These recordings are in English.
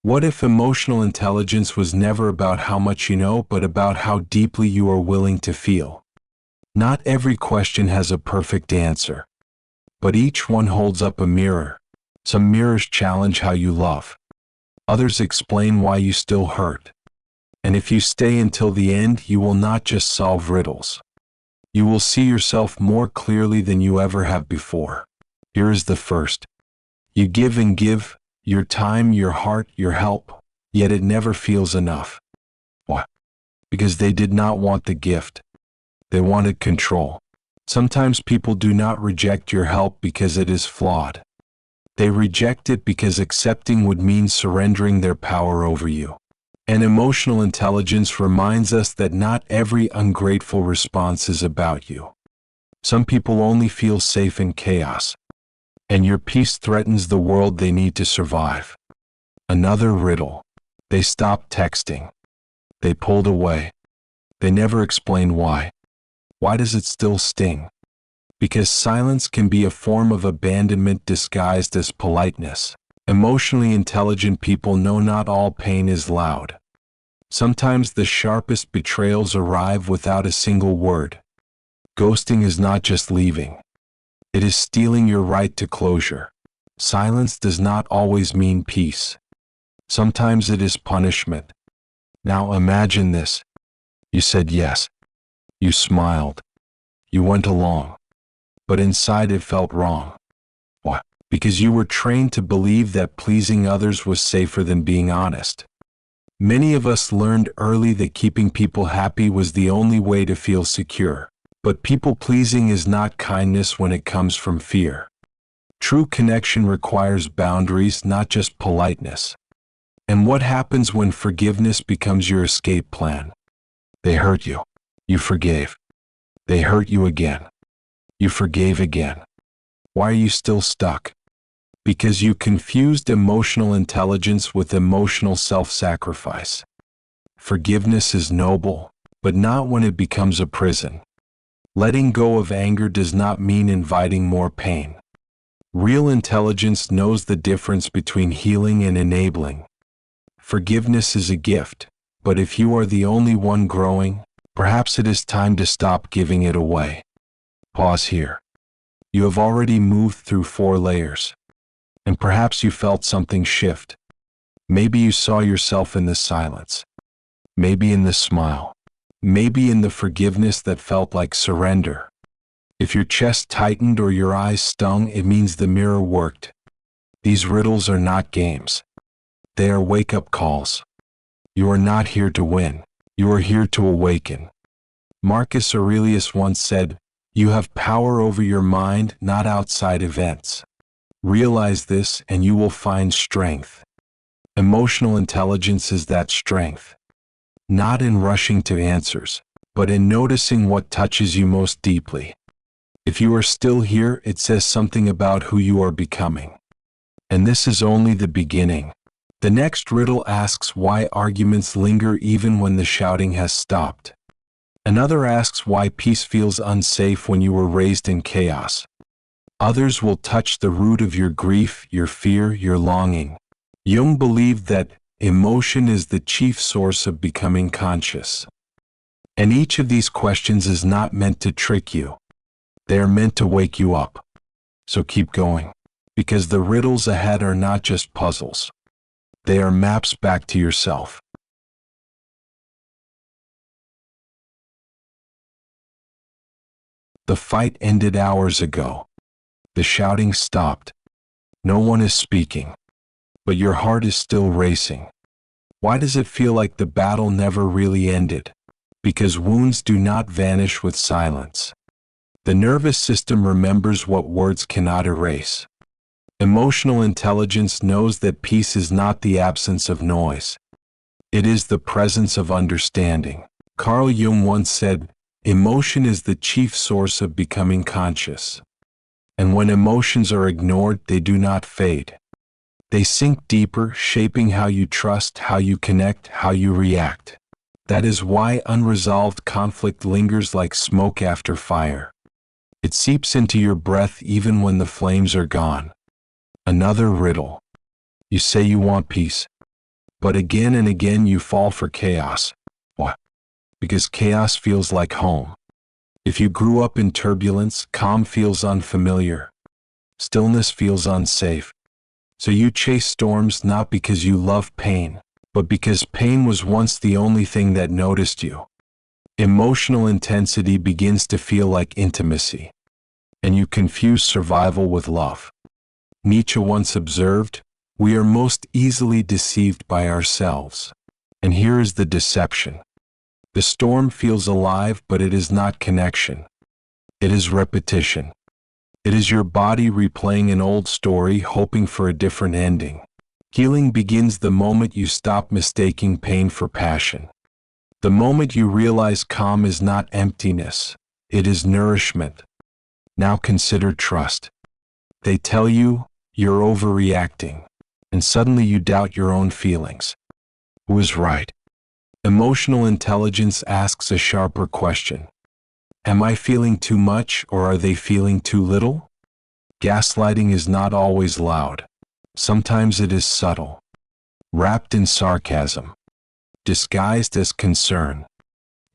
What if emotional intelligence was never about how much you know, but about how deeply you are willing to feel? Not every question has a perfect answer, but each one holds up a mirror. Some mirrors challenge how you love. Others explain why you still hurt. And if you stay until the end, you will not just solve riddles. You will see yourself more clearly than you ever have before. Here is the first. You give and give, your time, your heart, your help, yet it never feels enough. Why? Because they did not want the gift. They wanted control. Sometimes people do not reject your help because it is flawed. They reject it because accepting would mean surrendering their power over you. And emotional intelligence reminds us that not every ungrateful response is about you. Some people only feel safe in chaos, and your peace threatens the world they need to survive. Another riddle. They stopped texting. They pulled away. They never explain why. Why does it still sting? Because silence can be a form of abandonment disguised as politeness. Emotionally intelligent people know not all pain is loud. Sometimes the sharpest betrayals arrive without a single word. Ghosting is not just leaving. It is stealing your right to closure. Silence does not always mean peace. Sometimes it is punishment. Now imagine this. You said yes. You smiled. You went along. But inside it felt wrong. Why? Because you were trained to believe that pleasing others was safer than being honest. Many of us learned early that keeping people happy was the only way to feel secure. But people-pleasing is not kindness when it comes from fear. True connection requires boundaries, not just politeness. And what happens when forgiveness becomes your escape plan? They hurt you. You forgave. They hurt you again. You forgave again. Why are you still stuck? Because you confused emotional intelligence with emotional self-sacrifice. Forgiveness is noble, but not when it becomes a prison. Letting go of anger does not mean inviting more pain. Real intelligence knows the difference between healing and enabling. Forgiveness is a gift, but if you are the only one growing, perhaps it is time to stop giving it away. Pause here. You have already moved through 4 layers, and perhaps you felt something shift. Maybe you saw yourself in the silence, maybe in the smile, maybe in the forgiveness that felt like surrender. If your chest tightened or your eyes stung, it means the mirror worked. These riddles are not games. They are wake-up calls. You are not here to win. You are here to awaken. Marcus Aurelius once said, "You have power over your mind, not outside events." Realize this and you will find strength. Emotional intelligence is that strength. Not in rushing to answers, but in noticing what touches you most deeply. If you are still here, it says something about who you are becoming. And this is only the beginning. The next riddle asks why arguments linger even when the shouting has stopped. Another asks why peace feels unsafe when you were raised in chaos. Others will touch the root of your grief, your fear, your longing. Jung believed that emotion is the chief source of becoming conscious. And each of these questions is not meant to trick you. They are meant to wake you up. So keep going, because the riddles ahead are not just puzzles. They are maps back to yourself. The fight ended hours ago. The shouting stopped. No one is speaking, but your heart is still racing. Why does it feel like the battle never really ended? Because wounds do not vanish with silence. The nervous system remembers what words cannot erase. Emotional intelligence knows that peace is not the absence of noise. It is the presence of understanding. Carl Jung once said, "Emotion is the chief source of becoming conscious." And when emotions are ignored, they do not fade. They sink deeper, shaping how you trust, how you connect, how you react. That is why unresolved conflict lingers like smoke after fire. It seeps into your breath even when the flames are gone. Another riddle. You say you want peace, But again and again you fall for chaos. Why? Because chaos feels like home. If you grew up in turbulence, calm feels unfamiliar. Stillness feels unsafe. So you chase storms not because you love pain, but because pain was once the only thing that noticed you. Emotional intensity begins to feel like intimacy, and you confuse survival with love. Nietzsche once observed, "We are most easily deceived by ourselves." And here is the deception. The storm feels alive, but it is not connection. It is repetition. It is your body replaying an old story, hoping for a different ending. Healing begins the moment you stop mistaking pain for passion. The moment you realize calm is not emptiness, it is nourishment. Now consider trust. They tell you you're overreacting, and suddenly you doubt your own feelings. Who is right? Emotional intelligence asks a sharper question. Am I feeling too much, or are they feeling too little? Gaslighting is not always loud. Sometimes it is subtle, wrapped in sarcasm, disguised as concern.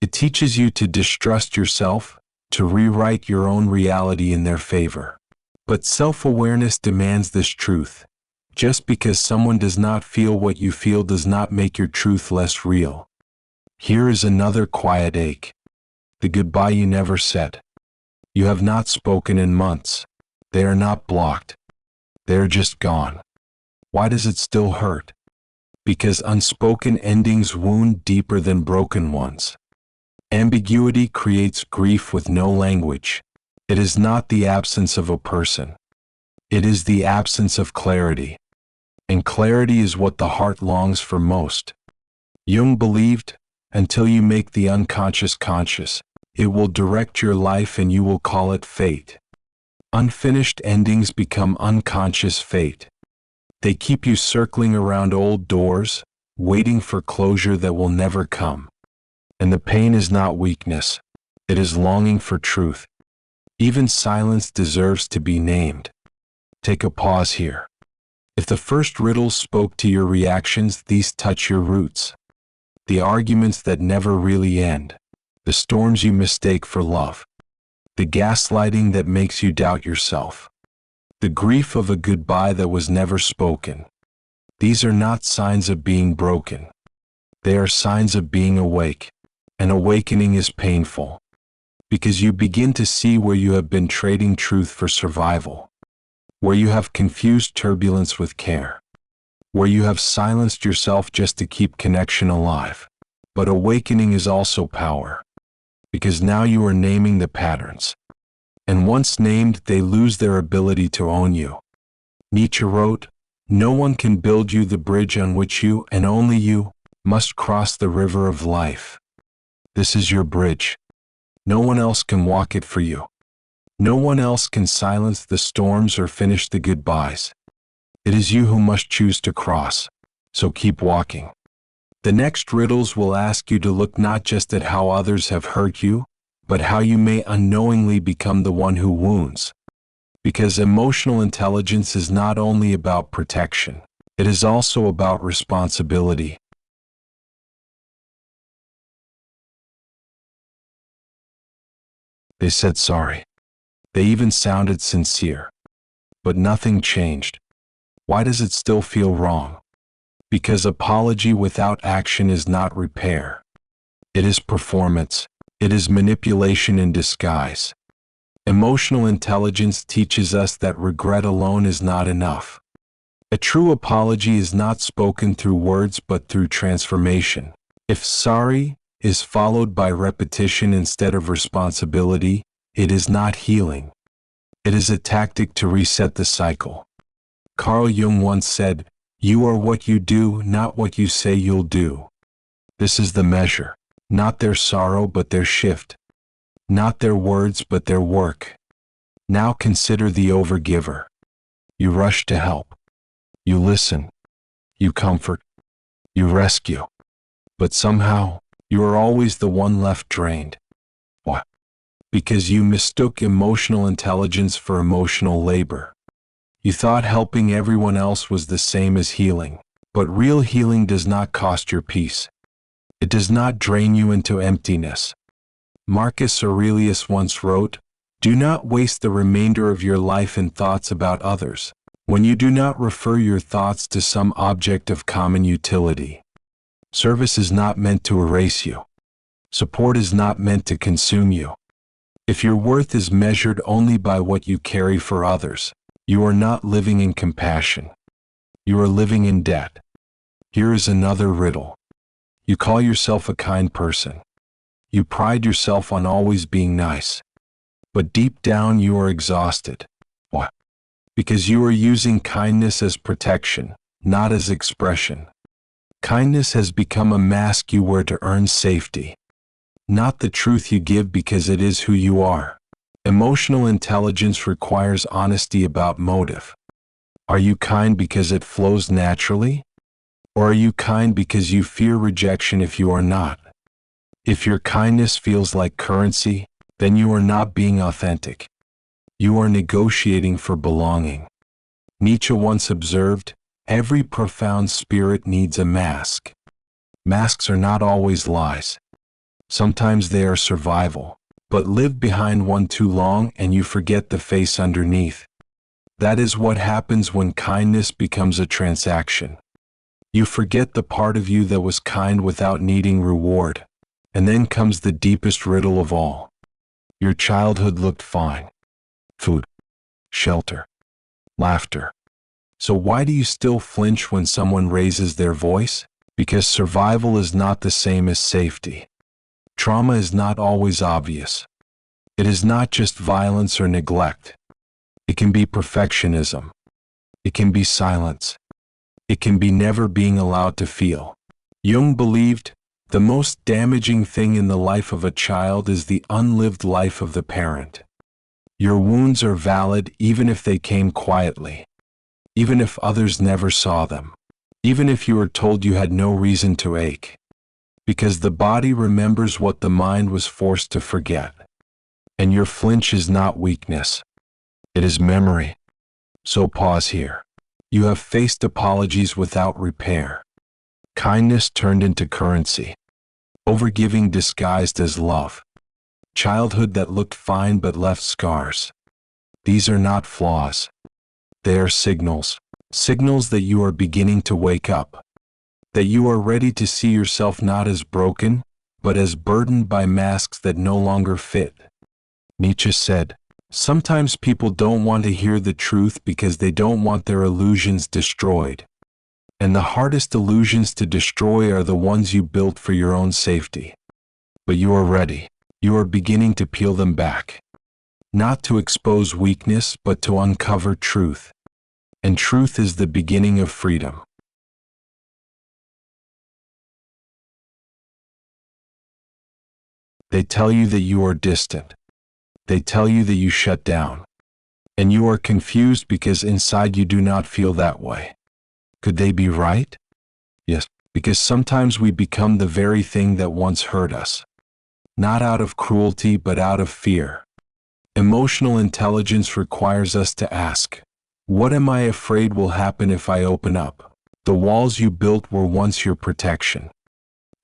It teaches you to distrust yourself, to rewrite your own reality in their favor. But self-awareness demands this truth. Just because someone does not feel what you feel does not make your truth less real. Here is another quiet ache. The goodbye you never said. You have not spoken in months. They are not blocked. They are just gone. Why does it still hurt? Because unspoken endings wound deeper than broken ones. Ambiguity creates grief with no language. It is not the absence of a person. It is the absence of clarity. And clarity is what the heart longs for most. Jung believed, until you make the unconscious conscious, it will direct your life and you will call it fate. Unfinished endings become unconscious fate. They keep you circling around old doors, waiting for closure that will never come. And the pain is not weakness. It is longing for truth. Even silence deserves to be named. Take a pause here. If the first riddles spoke to your reactions, these touch your roots. The arguments that never really end. The storms you mistake for love. The gaslighting that makes you doubt yourself. The grief of a goodbye that was never spoken. These are not signs of being broken. They are signs of being awake. And awakening is painful. Because you begin to see where you have been trading truth for survival. Where you have confused turbulence with care. Where you have silenced yourself just to keep connection alive. But awakening is also power. Because now you are naming the patterns. And once named, they lose their ability to own you. Nietzsche wrote, "No one can build you the bridge on which you, and only you, must cross the river of life. This is your bridge. No one else can walk it for you. No one else can silence the storms or finish the goodbyes. It is you who must choose to cross, so keep walking." The next riddles will ask you to look not just at how others have hurt you, but how you may unknowingly become the one who wounds. Because emotional intelligence is not only about protection, it is also about responsibility. They said sorry. They even sounded sincere. But nothing changed. Why does it still feel wrong? Because apology without action is not repair. It is performance. It is manipulation in disguise. Emotional intelligence teaches us that regret alone is not enough. A true apology is not spoken through words but through transformation. If sorry is followed by repetition instead of responsibility, it is not healing. It is a tactic to reset the cycle. Carl Jung once said, "You are what you do, not what you say you'll do." This is the measure. Not their sorrow but their shift. Not their words but their work. Now consider the overgiver. You rush to help. You listen. You comfort. You rescue. But somehow, you are always the one left drained. Why? Because you mistook emotional intelligence for emotional labor. You thought helping everyone else was the same as healing. But real healing does not cost your peace. It does not drain you into emptiness. Marcus Aurelius once wrote, "Do not waste the remainder of your life in thoughts about others, when you do not refer your thoughts to some object of common utility." Service is not meant to erase you. Support is not meant to consume you. If your worth is measured only by what you carry for others, you are not living in compassion. You are living in debt. Here is another riddle. You call yourself a kind person. You pride yourself on always being nice. But deep down you are exhausted. Why? Because you are using kindness as protection, not as expression. Kindness has become a mask you wear to earn safety, not the truth you give because it is who you are. Emotional intelligence requires honesty about motive. Are you kind because it flows naturally? Or are you kind because you fear rejection if you are not? If your kindness feels like currency, then you are not being authentic. You are negotiating for belonging. Nietzsche once observed, "Every profound spirit needs a mask." Masks are not always lies. Sometimes they are survival, but live behind one too long and you forget the face underneath. That is what happens when kindness becomes a transaction. You forget the part of you that was kind without needing reward. And then comes the deepest riddle of all. Your childhood looked fine. Food, shelter, laughter. So why do you still flinch when someone raises their voice? Because survival is not the same as safety. Trauma is not always obvious. It is not just violence or neglect. It can be perfectionism. It can be silence. It can be never being allowed to feel. Jung believed, the most damaging thing in the life of a child is the unlived life of the parent. Your wounds are valid even if they came quietly, even if others never saw them, even if you were told you had no reason to ache. Because the body remembers what the mind was forced to forget. And your flinch is not weakness. It is memory. So pause here. You have faced apologies without repair. Kindness turned into currency. Overgiving disguised as love. Childhood that looked fine but left scars. These are not flaws. They are signals. Signals that you are beginning to wake up. That you are ready to see yourself not as broken, but as burdened by masks that no longer fit. Nietzsche said, "Sometimes people don't want to hear the truth because they don't want their illusions destroyed. And the hardest illusions to destroy are the ones you built for your own safety. But you are ready. You are beginning to peel them back. Not to expose weakness, but to uncover truth. And truth is the beginning of freedom." They tell you that you are distant. They tell you that you shut down. And you are confused because inside you do not feel that way. Could they be right? Yes, because sometimes we become the very thing that once hurt us. Not out of cruelty, but out of fear. Emotional intelligence requires us to ask, what am I afraid will happen if I open up? The walls you built were once your protection.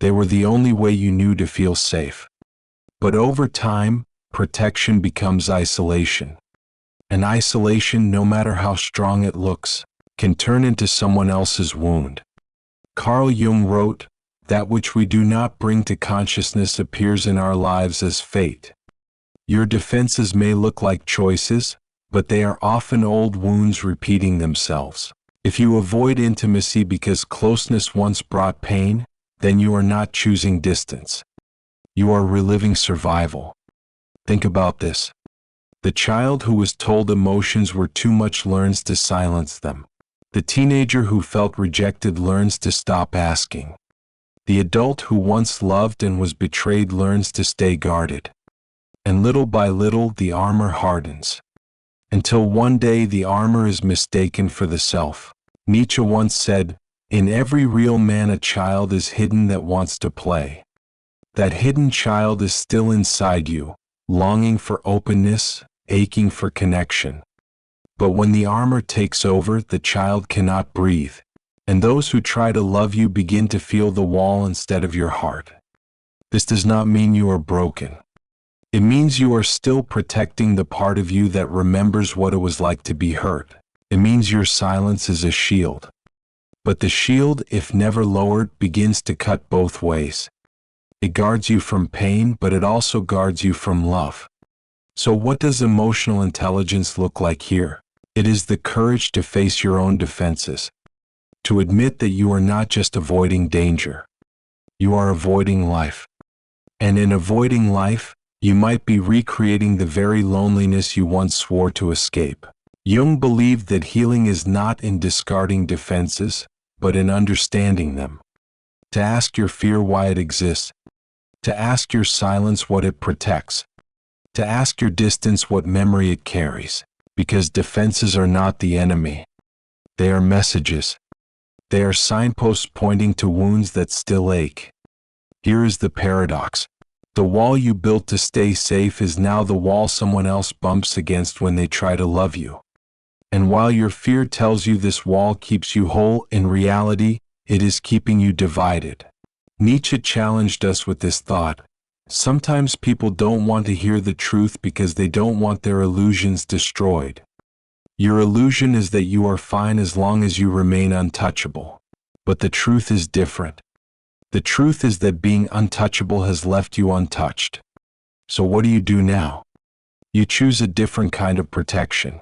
They were the only way you knew to feel safe. But over time, protection becomes isolation. And isolation, no matter how strong it looks, can turn into someone else's wound. Carl Jung wrote, "That which we do not bring to consciousness appears in our lives as fate." Your defenses may look like choices, but they are often old wounds repeating themselves. If you avoid intimacy because closeness once brought pain, then you are not choosing distance. You are reliving survival. Think about this. The child who was told emotions were too much learns to silence them. The teenager who felt rejected learns to stop asking. The adult who once loved and was betrayed learns to stay guarded. And little by little the armor hardens. Until one day the armor is mistaken for the self. Nietzsche once said, "In every real man a child is hidden that wants to play." That hidden child is still inside you, longing for openness, aching for connection. But when the armor takes over, the child cannot breathe. And those who try to love you begin to feel the wall instead of your heart. This does not mean you are broken. It means you are still protecting the part of you that remembers what it was like to be hurt. It means your silence is a shield. But the shield, if never lowered, begins to cut both ways. It guards you from pain, but it also guards you from love. So what does emotional intelligence look like here? It is the courage to face your own defenses. To admit that you are not just avoiding danger. You are avoiding life. And in avoiding life, you might be recreating the very loneliness you once swore to escape. Jung believed that healing is not in discarding defenses, but in understanding them. To ask your fear why it exists. To ask your silence what it protects. To ask your distance what memory it carries. Because defenses are not the enemy. They are messages. They are signposts pointing to wounds that still ache. Here is the paradox. The wall you built to stay safe is now the wall someone else bumps against when they try to love you. And while your fear tells you this wall keeps you whole, in reality, it is keeping you divided. Nietzsche challenged us with this thought. Sometimes people don't want to hear the truth because they don't want their illusions destroyed. Your illusion is that you are fine as long as you remain untouchable. But the truth is different. The truth is that being untouchable has left you untouched. So what do you do now? You choose a different kind of protection.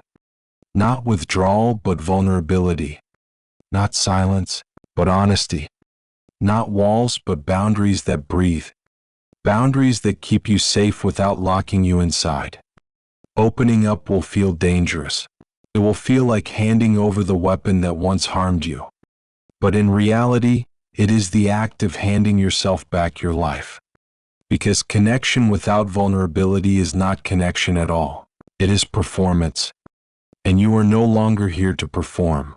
Not withdrawal, but vulnerability. Not silence, but honesty. Not walls, but boundaries that breathe. Boundaries that keep you safe without locking you inside. Opening up will feel dangerous. It will feel like handing over the weapon that once harmed you. But in reality, it is the act of handing yourself back your life. Because connection without vulnerability is not connection at all. It is performance. And you are no longer here to perform.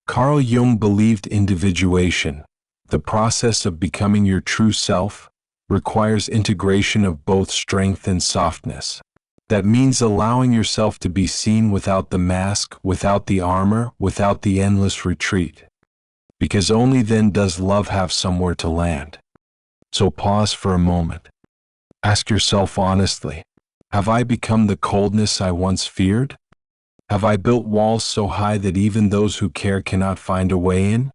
Carl Jung believed individuation, the process of becoming your true self, requires integration of both strength and softness. That means allowing yourself to be seen without the mask, without the armor, without the endless retreat. Because only then does love have somewhere to land. So pause for a moment. Ask yourself honestly, have I become the coldness I once feared? Have I built walls so high that even those who care cannot find a way in?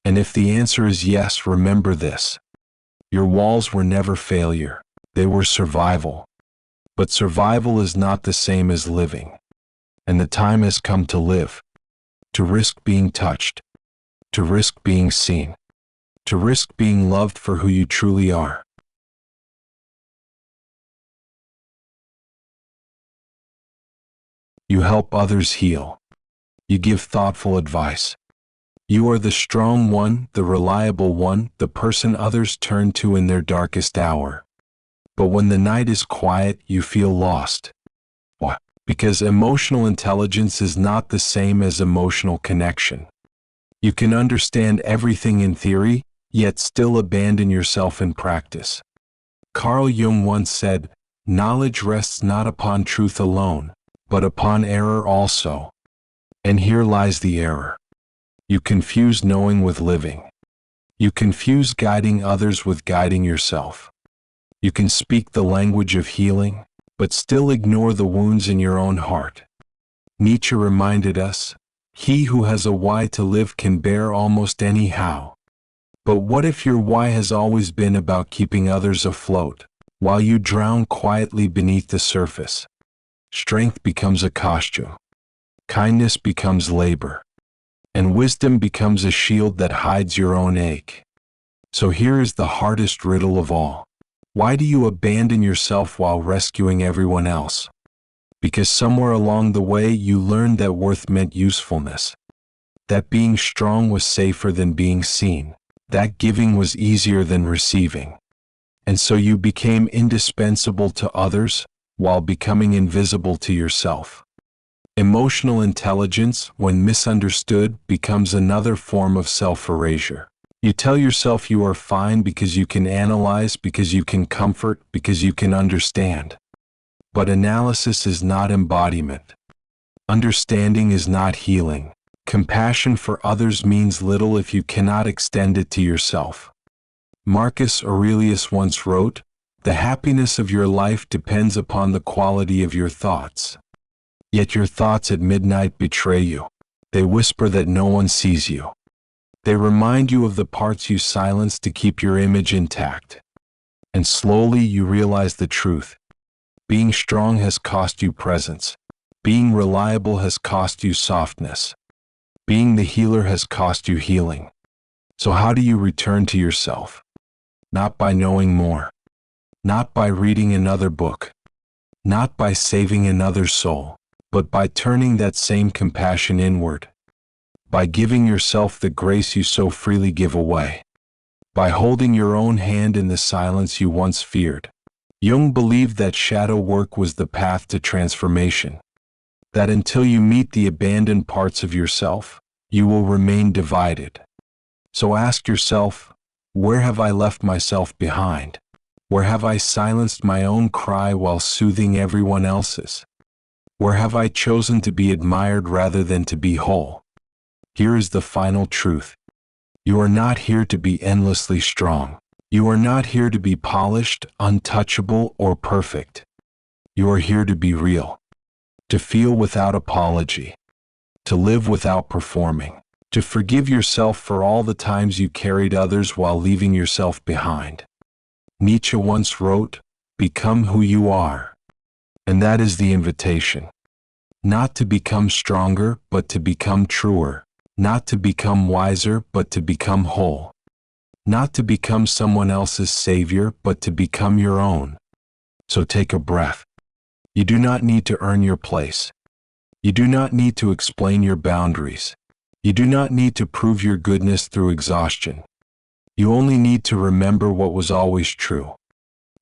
And if the answer is yes, remember this. Your walls were never failure. They were survival. But survival is not the same as living. And the time has come to live. To risk being touched. To risk being seen. To risk being loved for who you truly are. You help others heal. You give thoughtful advice. You are the strong one, the reliable one, the person others turn to in their darkest hour. But when the night is quiet, you feel lost. Why? Because emotional intelligence is not the same as emotional connection. You can understand everything in theory, yet still abandon yourself in practice. Carl Jung once said, "Knowledge rests not upon truth alone, but upon error also." And here lies the error. You confuse knowing with living. You confuse guiding others with guiding yourself. You can speak the language of healing, but still ignore the wounds in your own heart. Nietzsche reminded us, "He who has a why to live can bear almost any how." But what if your why has always been about keeping others afloat, while you drown quietly beneath the surface? Strength becomes a costume. Kindness becomes labor. And wisdom becomes a shield that hides your own ache. So here is the hardest riddle of all. Why do you abandon yourself while rescuing everyone else? Because somewhere along the way you learned that worth meant usefulness. That being strong was safer than being seen. That giving was easier than receiving. And so you became indispensable to others while becoming invisible to yourself. Emotional intelligence, when misunderstood, becomes another form of self-erasure. You tell yourself you are fine because you can analyze, because you can comfort, because you can understand. But analysis is not embodiment. Understanding is not healing. Compassion for others means little if you cannot extend it to yourself. Marcus Aurelius once wrote, "The happiness of your life depends upon the quality of your thoughts. Yet your thoughts at midnight betray you. They whisper that no one sees you. They remind you of the parts you silence to keep your image intact. And slowly you realize the truth. Being strong has cost you presence. Being reliable has cost you softness. Being the healer has cost you healing." So how do you return to yourself? Not by knowing more. Not by reading another book. Not by saving another soul, but by turning that same compassion inward. By giving yourself the grace you so freely give away. By holding your own hand in the silence you once feared. Jung believed that shadow work was the path to transformation. That until you meet the abandoned parts of yourself, you will remain divided. So ask yourself, where have I left myself behind? Where have I silenced my own cry while soothing everyone else's? Where have I chosen to be admired rather than to be whole? Here is the final truth. You are not here to be endlessly strong. You are not here to be polished, untouchable, or perfect. You are here to be real. To feel without apology. To live without performing. To forgive yourself for all the times you carried others while leaving yourself behind. Nietzsche once wrote, "Become who you are." And that is the invitation. Not to become stronger, but to become truer. Not to become wiser, but to become whole. Not to become someone else's savior, but to become your own. So take a breath. You do not need to earn your place. You do not need to explain your boundaries. You do not need to prove your goodness through exhaustion. You only need to remember what was always true.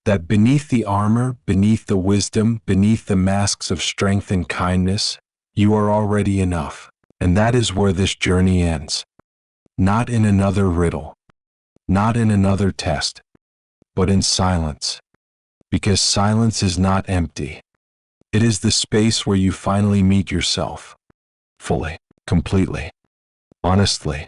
That beneath the armor, beneath the wisdom, beneath the masks of strength and kindness, you are already enough. And that is where this journey ends. Not in another riddle. Not in another test. But in silence. Because silence is not empty. It is the space where you finally meet yourself. Fully, completely, honestly.